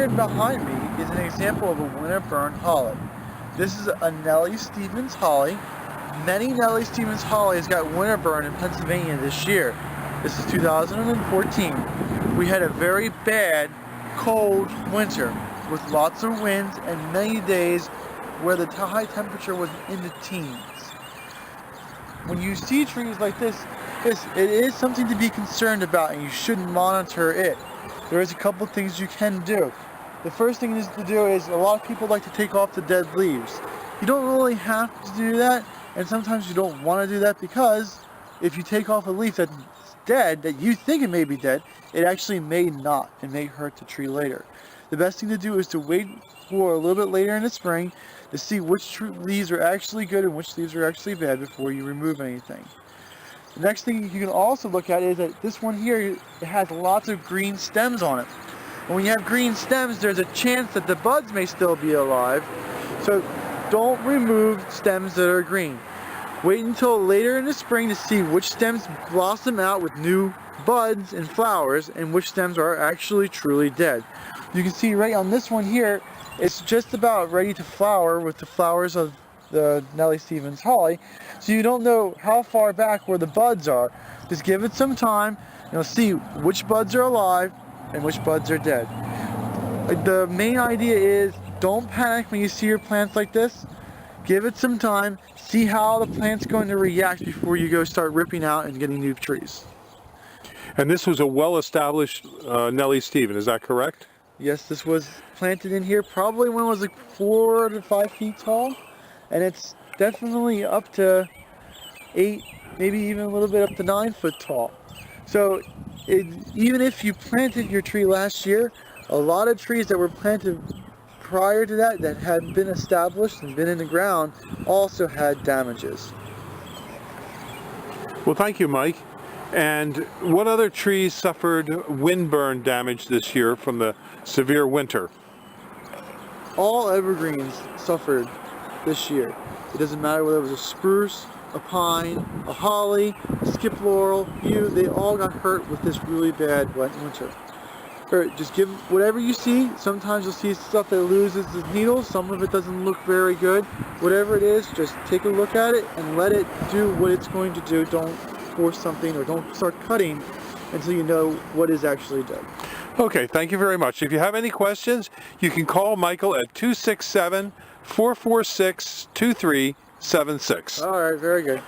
here behind me is an example of a winter burn holly. This is a Nellie Stevens holly. Many Nellie Stevens hollies got winter burn in Pennsylvania this year. This is 2014. We had a very bad, cold winter with lots of winds and many days where the high temperature was in the teens. When you see trees like this, it is something to be concerned about, and you should monitor it. There is a couple things you can do. The first thing to do is a lot of people like to take off the dead leaves. You don't really have to do that, and sometimes you don't want to do that because if you take off a leaf that's dead, that you think it may be dead, it actually may not. It may hurt the tree later. The best thing to do is to wait for a little bit later in the spring to see which leaves are actually good and which leaves are actually bad before you remove anything. The next thing you can also look at is that this one here, it has lots of green stems on it. And when you have green stems, there's a chance that the buds may still be alive. So don't remove stems that are green. Wait until later in the spring to see which stems blossom out with new buds and flowers and which stems are actually truly dead. You can see right on this one here, it's just about ready to flower with the flowers of the Nellie Stevens holly. So you don't know how far back where the buds are. Just give it some time and you'll see which buds are alive and which buds are dead. The main idea is don't panic when you see your plants like this. Give it some time, see how the plant's going to react before you go start ripping out and getting new trees. And this was a well-established Nellie Stevens, is that correct? Yes, this was planted in here probably when it was like 4 to 5 feet tall, and it's definitely up to 8, maybe even a little bit up to 9 foot tall. So even if you planted your tree last year, a lot of trees that were planted prior to that had been established and been in the ground also had damages. Well, thank you, Mike. And what other trees suffered wind burn damage this year from the severe winter? All evergreens suffered this year. It doesn't matter whether it was a spruce, a pine, a holly, a skip laurel, yew, they all got hurt with this really bad wet winter. Just give whatever you see. Sometimes you'll see stuff that loses the needles. Some of it doesn't look very good. Whatever it is, just take a look at it and let it do what it's going to do. Don't force something or don't start cutting until you know what is actually dead. Okay, thank you very much. If you have any questions, you can call Michael at 267-446-2376. All right, very good.